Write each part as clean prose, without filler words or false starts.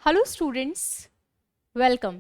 Hello students, welcome.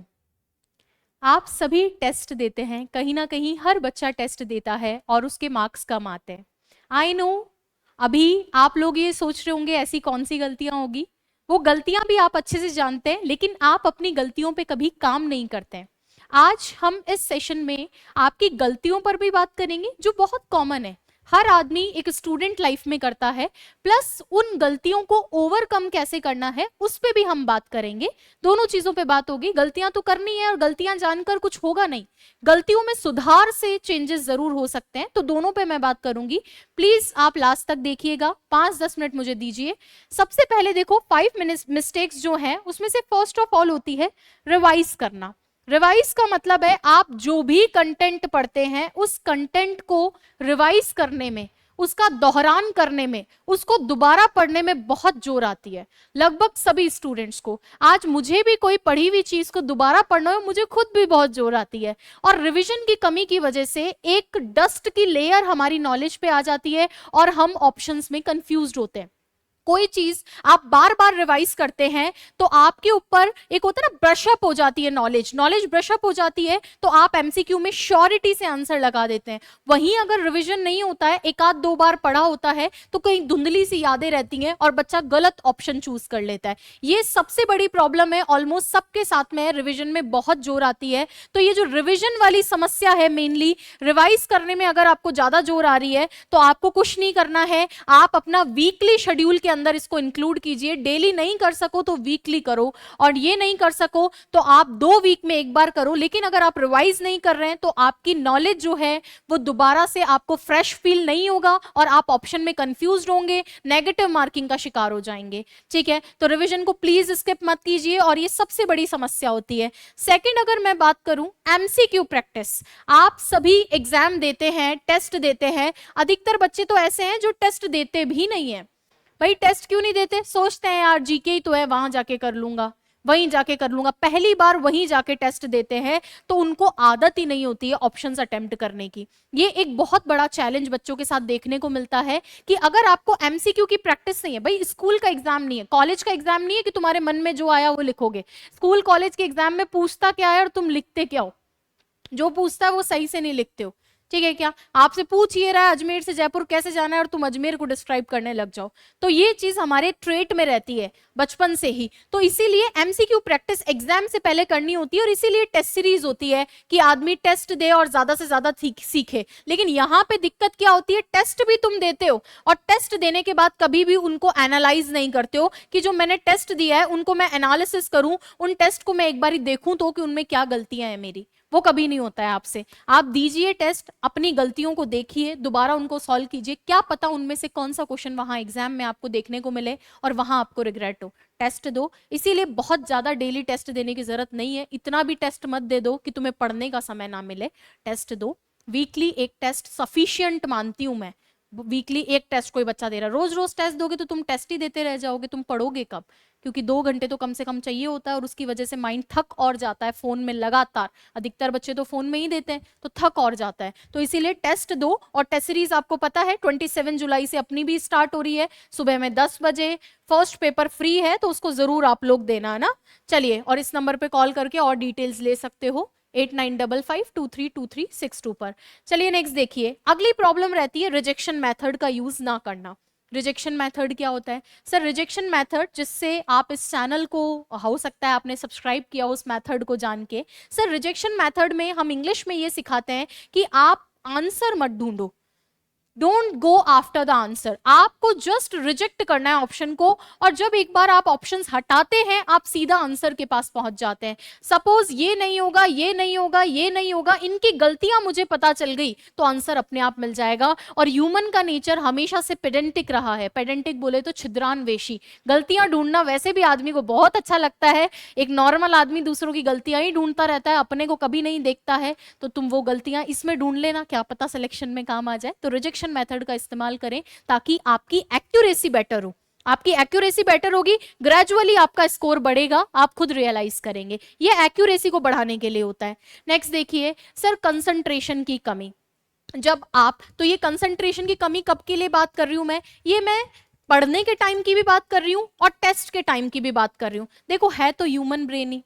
आप सभी test देते हैं, कहीं ना कहीं हर बच्चा टेस्ट देता है और उसके मार्क्स कम आते हैं। I know. अभी आप लोग ये सोच रहे होंगे ऐसी कौन सी गलतियां होगी। वो गलतियां भी आप अच्छे से जानते हैं, लेकिन आप अपनी गलतियों पे कभी काम नहीं करते हैं। आज हम इस सेशन में आपकी गलतियों पर भी बात करेंगे, जो बहुत कॉमन है, हर आदमी एक स्टूडेंट लाइफ में करता है। प्लस उन गलतियों को ओवरकम कैसे करना है उस पे भी हम बात करेंगे। दोनों चीजों पे बात होगी। गलतियां तो करनी है और गलतियां जानकर कुछ होगा नहीं, गलतियों में सुधार से चेंजेस जरूर हो सकते हैं, तो दोनों पे मैं बात करूंगी। प्लीज आप लास्ट तक देखिएगा, 5-10 मिनट मुझे दीजिए। सबसे पहले देखो, 5 मिस्टेक्स जो है उसमें से फर्स्ट ऑफ ऑल होती है रिवाइज करना। रिवाइज का मतलब है आप जो भी कंटेंट पढ़ते हैं उस कंटेंट को रिवाइज करने में, उसका दोहरान करने में, उसको दोबारा पढ़ने में बहुत जोर आती है लगभग सभी स्टूडेंट्स को। आज मुझे भी कोई पढ़ी हुई चीज को दोबारा पढ़ना हो, मुझे खुद भी बहुत जोर आती है। और रिवीजन की कमी की वजह से एक डस्ट की लेयर हमारी नॉलेज पे आ जाती है और हम ऑप्शंस में कंफ्यूज्ड होते हैं। कोई चीज आप बार बार रिवाइज करते हैं तो आपके ऊपर एक होता है ना, ब्रशअप हो जाती है, नॉलेज ब्रशअप हो जाती है, तो आप एमसीक्यू में श्योरिटी से आंसर लगा देते हैं। वहीं अगर रिवीजन नहीं होता है, एक आध दो बार पढ़ा होता है, तो कहीं धुंधली सी यादें रहती हैं और बच्चा गलत ऑप्शन चूज कर लेता है। ये सबसे बड़ी प्रॉब्लम है, ऑलमोस्ट सबके साथ में है, रिविजन में बहुत जोर आती है। तो ये जो रिविजन वाली समस्या है, मेनली रिवाइज करने में अगर आपको ज्यादा जोर आ रही है, तो आपको कुछ नहीं करना है, आप अपना वीकली शेड्यूल के अंदर इसको इंक्लूड कीजिए। डेली नहीं कर सको तो वीकली करो, और ये नहीं कर सको तो आप 2 वीक में एक बार करो। लेकिन अगर आप रिवाइज नहीं कर रहे हैं तो आपकी नॉलेज जो है वो दोबारा से आपको फ्रेश फील नहीं होगा और आप ऑप्शन में कंफ्यूज होंगे, नेगेटिव मार्किंग का शिकार हो जाएंगे। ठीक है, तो रिवीजन को प्लीज स्किप मत कीजिए, और ये सबसे बड़ी समस्या होती है। सेकंड, अगर मैं बात करूं एमसीक्यू प्रैक्टिस, आप सभी एग्जाम देते हैं, टेस्ट देते हैं। अधिकतर बच्चे तो ऐसे हैं जो टेस्ट देते भी नहीं है। भाई टेस्ट क्यों नहीं देते? सोचते हैं यार जीके ही तो है, वहां जाके कर लूंगा, वहीं जाके कर लूंगा। पहली बार वहीं जाके टेस्ट देते हैं तो उनको आदत ही नहीं होती है ऑप्शंस अटेम्प्ट करने की। ये एक बहुत बड़ा चैलेंज बच्चों के साथ देखने को मिलता है कि अगर आपको एमसीक्यू की प्रैक्टिस नहीं है, भाई स्कूल का एग्जाम नहीं है, कॉलेज का एग्जाम नहीं है कि तुम्हारे मन में जो आया वो लिखोगे। स्कूल कॉलेज के एग्जाम में पूछता क्या है और तुम लिखते क्या हो? जो पूछता है वो सही से नहीं लिखते हो। ठीक है, क्या आपसे पूछ ये रहा है अजमेर से जयपुर कैसे जाना है और तुम अजमेर को डिस्क्राइब करने लग जाओ? तो ये चीज हमारे ट्रेट में रहती है बचपन से ही। तो इसीलिए एमसीक्यू प्रैक्टिस एग्जाम से पहले करनी होती है, और इसीलिए टेस्ट सीरीज होती है कि आदमी टेस्ट दे और ज्यादा से ज्यादा सीखे। लेकिन यहाँ पे दिक्कत क्या होती है, टेस्ट भी तुम देते हो और टेस्ट देने के बाद कभी भी उनको एनालाइज नहीं करते हो कि जो मैंने टेस्ट दिया है उनको मैं एनालिसिस करूं, उन टेस्ट को मैं एक बार देखूं तो कि उनमें क्या गलतियां हैं मेरी। वो कभी नहीं होता है आपसे। आप दीजिए टेस्ट, अपनी गलतियों को देखिए, दोबारा उनको सॉल्व कीजिए, क्या पता उनमें से कौन सा क्वेश्चन वहां एग्जाम में आपको देखने को मिले और वहां आपको रिग्रेट हो। टेस्ट दो, इसीलिए बहुत ज्यादा डेली टेस्ट देने की जरूरत नहीं है। इतना भी टेस्ट मत दे दो कि तुम्हें पढ़ने का समय ना मिले। टेस्ट दो, वीकली एक टेस्ट सफिशियंट मानती हूं मैं। वीकली एक टेस्ट कोई बच्चा दे रहा है, रोज रोज टेस्ट दोगे तो तुम टेस्ट ही देते रह जाओगे, तुम पढ़ोगे कब? क्योंकि 2 घंटे तो कम से कम चाहिए होता है, और उसकी वजह से माइंड थक और जाता है फोन में लगातार। अधिकतर बच्चे तो फोन में ही देते हैं, तो थक और जाता है। तो इसीलिए टेस्ट दो। और टेस्ट सीरीज आपको पता है 27 जुलाई से अपनी भी स्टार्ट हो रही है, सुबह में 10 बजे। फर्स्ट पेपर फ्री है, तो उसको जरूर आप लोग देना है ना। चलिए, और इस नंबर पे कॉल करके और डिटेल्स ले सकते हो, 8955232362 पर। चलिए नेक्स्ट देखिए, अगली प्रॉब्लम रहती है रिजेक्शन मेथड का यूज ना करना। रिजेक्शन मेथड क्या होता है सर? रिजेक्शन मेथड, जिससे आप इस चैनल को, हो सकता है आपने सब्सक्राइब किया उस मेथड को जान के। सर रिजेक्शन मेथड में हम इंग्लिश में ये सिखाते हैं कि आप आंसर मत ढूंढो, don't go after the answer. आपको जस्ट रिजेक्ट करना है ऑप्शन को, और जब एक बार आप ऑप्शंस हटाते हैं आप सीधा आंसर के पास पहुंच जाते हैं। सपोज ये नहीं होगा, ये नहीं होगा, ये नहीं होगा, इनकी गलतियां मुझे पता चल गई, तो आंसर अपने आप मिल जाएगा। और ह्यूमन का नेचर हमेशा से पेडेंटिक रहा है, पेडेंटिक बोले तो छिद्रान्वेषी। गलतियां ढूंढना वैसे भी आदमी को बहुत अच्छा लगता है। एक नॉर्मल आदमी दूसरों की गलतियां ही ढूंढता रहता है, अपने को कभी नहीं देखता है। तो तुम वो गलतियां इसमें ढूंढ लेना, क्या पता सिलेक्शन में काम आ जाए। तो रिजेक्शन मेथड का इस्तेमाल करें ताकि आपकी एक्यूरेसी बेटर हो। आपकी एक्यूरेसी बेटर होगी, ग्रेजुअली आपका स्कोर बढ़ेगा, आप खुद रियलाइज करेंगे। ये एक्यूरेसी को बढ़ाने के लिए होता है। नेक्स्ट देखिए सर, कंसंट्रेशन की कमी। जब आप, तो ये कंसंट्रेशन की कमी कब के लिए बात कर रही हूं मैं? ये मैं पढ़ने के टाइम की भी बात कर रही हूं और टेस्ट के टाइम की भी बात कर रही हूं। देखो है तो ह्यूमन ब्रेन ही,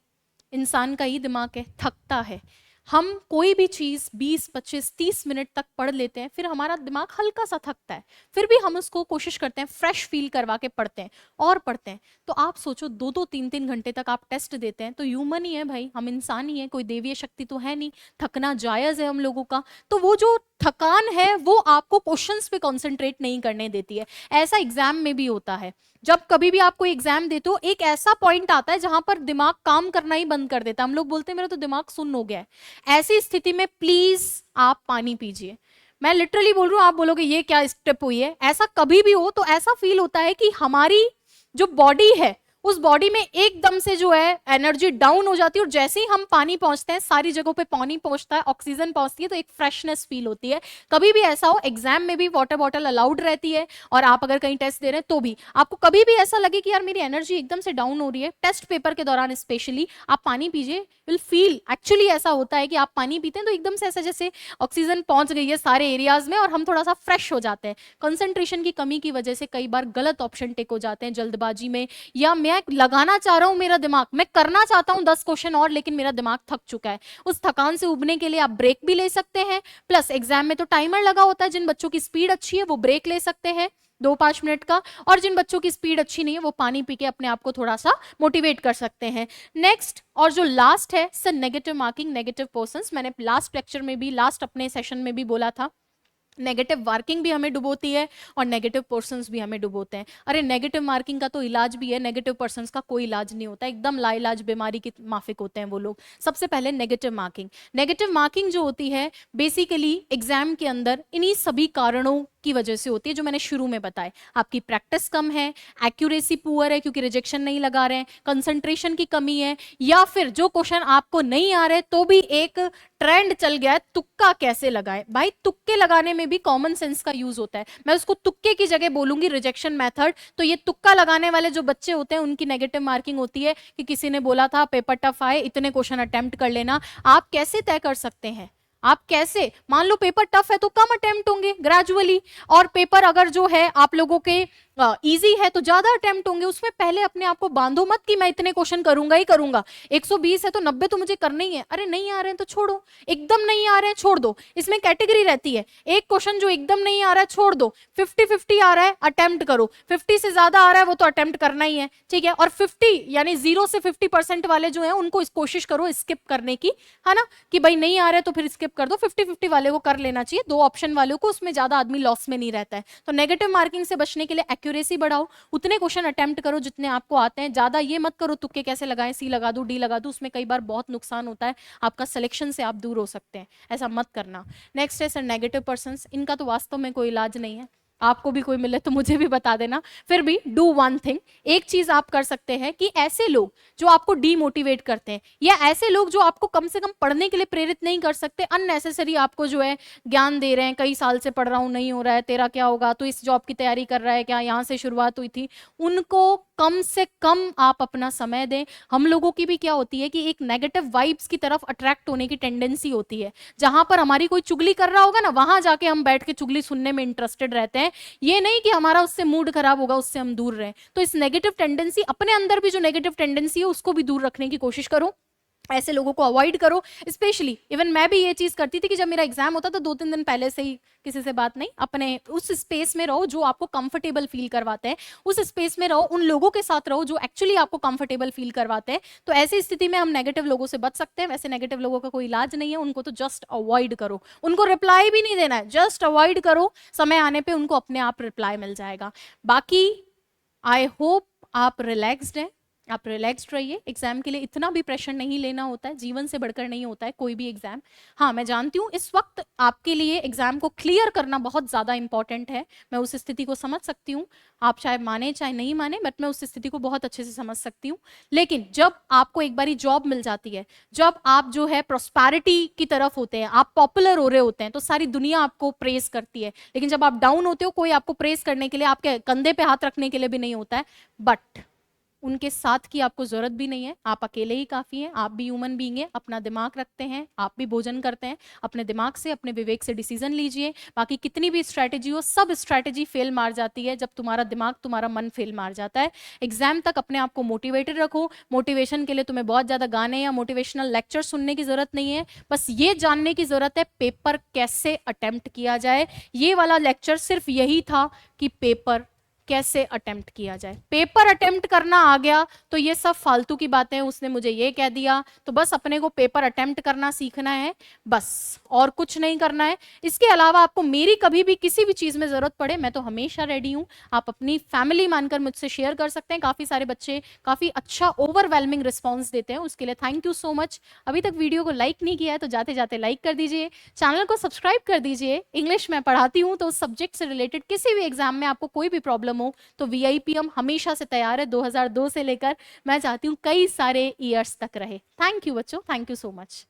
इंसान का ही दिमाग है, थकता है। हम कोई भी चीज 20, 25, 30 मिनट तक पढ़ लेते हैं, फिर हमारा दिमाग हल्का सा थकता है, फिर भी हम उसको कोशिश करते हैं फ्रेश फील करवा के पढ़ते हैं और पढ़ते हैं। तो आप सोचो 2-2, 3-3 घंटे तक आप टेस्ट देते हैं, तो ह्यूमन ही है भाई, हम इंसान ही है, कोई देवीय शक्ति तो है नहीं, थकना जायज है हम लोगों का। तो वो जो थकान है वो आपको क्वेश्चंस पे कंसंट्रेट नहीं करने देती है। ऐसा एग्जाम में भी होता है, जब कभी भी आप कोई एग्जाम देते हो एक ऐसा पॉइंट आता है जहां पर दिमाग काम करना ही बंद कर देता है, हम लोग बोलते हैं मेरा तो दिमाग सुन्न हो गया है। ऐसी स्थिति में प्लीज आप पानी पीजिए। मैं लिटरली बोल रही हूं, आप बोलोगे ये क्या स्टेप हुई है, ऐसा कभी भी हो तो ऐसा फील होता है कि हमारी जो बॉडी है उस बॉडी में एकदम से जो है एनर्जी डाउन हो जाती है, और जैसे ही हम पानी पहुंचते हैं, सारी जगहों पे पानी पहुंचता है, ऑक्सीजन पहुंचती है, तो एक फ्रेशनेस फील होती है। कभी भी ऐसा हो, एग्जाम में भी वाटर बॉटल अलाउड रहती है, और आप अगर कहीं टेस्ट दे रहे हैं तो भी आपको कभी भी ऐसा लगे कि यार मेरी एनर्जी एकदम से डाउन हो रही है, टेस्ट पेपर के दौरान स्पेशली आप पानी पीजिए, विल फील, एक्चुअली ऐसा होता है कि आप पानी पीते हैं तो एकदम से ऐसा जैसे ऑक्सीजन पहुंच गई है सारे एरियाज में और हम थोड़ा सा फ्रेश हो जाते हैं। कंसंट्रेशन की कमी की वजह से कई बार गलत ऑप्शन टिक हो जाते हैं जल्दबाजी में, या मैं लगाना चाह रहा हूं मेरा दिमाग, मैं करना चाहता हूं 10 क्वेश्चन और, लेकिन मेरा दिमाग थक चुका है। उस थकान से उबरने के लिए आप ब्रेक भी ले सकते हैं, प्लस एग्जाम में तो टाइमर लगा होता है, जिन बच्चों की स्पीड अच्छी है वो ब्रेक ले सकते हैं 2-5 मिनट का, और जिन बच्चों की स्पीड अच्छी नहीं है वो पानी पी के अपने आप को थोड़ा सा मोटिवेट कर सकते हैं। नेक्स्ट और जो लास्ट है sir, negative marking, negative persons. मैंने लास्ट लेक्चर में भी, लास्ट अपने सेशन में भी बोला था, नेगेटिव मार्किंग भी हमें डुबोती है और नेगेटिव पर्संस भी हमें डुबोते हैं। अरे नेगेटिव मार्किंग का तो इलाज भी है, नेगेटिव पर्संस का कोई इलाज नहीं होता, एकदम लाइलाज बीमारी की माफिक होते हैं वो लोग। सबसे पहले नेगेटिव मार्किंग, नेगेटिव मार्किंग जो होती है बेसिकली एग्जाम के अंदर इन्हीं सभी कारणों की वजह से होती है जो मैंने शुरू में बताए। आपकी प्रैक्टिस कम है, एक्यूरेसी पुअर है क्योंकि रिजेक्शन नहीं लगा रहे हैं, कंसंट्रेशन की कमी है, या फिर जो क्वेश्चन आपको नहीं आ रहे तो भी एक ट्रेंड चल गया है तुक्का कैसे लगाए। भाई तुक्के लगाने में भी कॉमन सेंस का यूज होता है, मैं उसको तुक्के की जगह बोलूंगी रिजेक्शन मेथड। तो ये तुक्का लगाने वाले जो बच्चे होते हैं उनकी नेगेटिव मार्किंग होती है कि किसी ने बोला था पेपर टफ आए, इतने क्वेश्चन अटेम्प्ट कर लेना। आप कैसे तय कर सकते हैं, आप कैसे, मान लो पेपर टफ है तो कम अटेम्प्ट होंगे ग्रेजुअली, और पेपर अगर जो है आप लोगों के इजी है तो ज्यादा अटेम्प्ट होंगे। उसमें पहले अपने आप को बांधो मत कि मैं इतने क्वेश्चन करूंगा ही करूंगा, 120 है तो 90 तो मुझे करने ही है। अरे नहीं आ रहे हैं तो छोड़ो, एकदम नहीं आ रहे हैं छोड़ दो। इसमें कैटेगरी रहती है, एक क्वेश्चन जो एकदम नहीं आ रहा है छोड़ दो, 50-50 आ रहा है अटेम्प्ट करो, 50 से ज्यादा आ रहा है वो तो अटेम्प्ट करना ही है, ठीक है। और 50 यानी 0 से 50% वाले जो है उनको इस कोशिश करो स्किप करने की, है ना, कि भाई नहीं आ रहा है तो फिर स्किप कर दो। 50-50 वाले को कर लेना चाहिए, 2 ऑप्शन वालों को, उसमें ज्यादा आदमी लॉस में नहीं रहता है। तो नेगेटिव मार्किंग से बचने के लिए एक्यूरेसी बढ़ाओ, उतने क्वेश्चन अटेम्प्ट करो जितने आपको आते हैं, ज्यादा ये मत करो तुक्के कैसे लगाएं, सी लगा दूं, डी लगा दूं, उसमें कई बार बहुत नुकसान होता है, आपका सिलेक्शन से आप दूर हो सकते हैं, ऐसा मत करना। नेक्स्ट है सर नेगेटिव पर्संस, इनका तो वास्तव में कोई इलाज नहीं है, आपको भी कोई मिले तो मुझे भी बता देना। फिर भी डू वन थिंग, एक चीज आप कर सकते हैं कि ऐसे लोग जो आपको डीमोटिवेट करते हैं, या ऐसे लोग जो आपको कम से कम पढ़ने के लिए प्रेरित नहीं कर सकते, अननेसेसरी आपको जो है ज्ञान दे रहे हैं, कई साल से पढ़ रहा हूं नहीं हो रहा है, तेरा क्या होगा, तो इस जॉब की तैयारी कर रहा है क्या, यहाँ से शुरुआत हुई थी, उनको कम से कम आप अपना समय दें। हम लोगों की भी क्या होती है कि एक नेगेटिव वाइब्स की तरफ अट्रैक्ट होने की टेंडेंसी होती है, जहां पर हमारी कोई चुगली कर रहा होगा ना, वहां जाके हम बैठ के चुगली सुनने में इंटरेस्टेड रहते हैं। ये नहीं कि हमारा उससे मूड खराब होगा, उससे हम दूर रहें। तो इस नेगेटिव टेंडेंसी, अपने अंदर भी जो नेगेटिव टेंडेंसी है उसको भी दूर रखने की कोशिश करो, ऐसे लोगों को अवॉइड करो। स्पेशली इवन मैं भी ये चीज करती थी कि जब मेरा एग्जाम होता था 2-3 दिन पहले से ही किसी से बात नहीं, अपने उस स्पेस में रहो जो आपको कंफर्टेबल फील करवाते हैं, उस स्पेस में रहो, उन लोगों के साथ रहो जो एक्चुअली आपको कंफर्टेबल फील करवाते हैं। तो ऐसी स्थिति में हम नेगेटिव लोगों से बच सकते हैं। वैसे नेगेटिव लोगों का कोई इलाज नहीं है, उनको तो जस्ट अवॉइड करो, उनको रिप्लाई भी नहीं देना है, जस्ट अवॉइड करो, समय आने पर उनको अपने आप रिप्लाई मिल जाएगा। बाकी आई होप आप रिलैक्स्ड हैं, आप रिलैक्स्ड रहिए। एग्जाम के लिए इतना भी प्रेशर नहीं लेना होता है, जीवन से बढ़कर नहीं होता है कोई भी एग्जाम। हाँ मैं जानती हूँ इस वक्त आपके लिए एग्जाम को क्लियर करना बहुत ज्यादा इंपॉर्टेंट है, मैं उस स्थिति को समझ सकती हूँ, आप चाहे माने चाहे नहीं माने, बट मैं उस स्थिति को बहुत अच्छे से समझ सकती हूँ। लेकिन जब आपको एक बारी जॉब मिल जाती है, जब आप जो है प्रोस्पैरिटी की तरफ होते हैं, आप पॉपुलर हो रहे होते हैं, तो सारी दुनिया आपको प्रेज करती है। लेकिन जब आप डाउन होते हो, कोई आपको प्रेज करने के लिए, आपके कंधे पे हाथ रखने के लिए भी नहीं होता है। बट उनके साथ की आपको जरूरत भी नहीं है, आप अकेले ही काफी हैं। आप भी ह्यूमन बीइंग हैं, अपना दिमाग रखते हैं, आप भी भोजन करते हैं, अपने दिमाग से अपने विवेक से डिसीजन लीजिए। बाकी कितनी भी स्ट्रैटेजी हो, सब स्ट्रैटेजी फेल मार जाती है जब तुम्हारा दिमाग तुम्हारा मन फेल मार जाता है। एग्जाम तक अपने आप को मोटिवेटेड रखो। मोटिवेशन के लिए तुम्हें बहुत ज्यादा गाने या मोटिवेशनल लेक्चर सुनने की जरूरत नहीं है, बस ये जानने की जरूरत है पेपर कैसे अटेम्प्ट किया जाए। ये वाला लेक्चर सिर्फ यही था कि पेपर कैसे अटेम्प्ट किया जाए। पेपर अटेम्प्ट करना आ गया तो ये सब फालतू की बातें, उसने मुझे ये कह दिया, तो बस अपने को पेपर अटेम्प्ट करना सीखना है, बस और कुछ नहीं करना है। इसके अलावा आपको मेरी कभी भी किसी भी चीज में जरूरत पड़े, मैं तो हमेशा रेडी हूं। आप अपनी फैमिली मानकर मुझसे शेयर कर सकते हैं। काफी सारे बच्चे काफी अच्छा ओवरवेलमिंग रिस्पॉन्स देते हैं, उसके लिए थैंक यू सो मच। अभी तक वीडियो को लाइक नहीं किया है तो जाते जाते लाइक कर दीजिए, चैनल को सब्सक्राइब कर दीजिए। इंग्लिश में पढ़ाती हूँ तो उस सब्जेक्ट से रिलेटेड किसी भी एग्जाम में आपको कोई भी प्रॉब्लम हो तो वीआईपीएम हमेशा से तैयार है, 2002 से लेकर मैं चाहती हूँ कई सारे ईयर्स तक रहे। थैंक यू बच्चों, थैंक यू सो मच।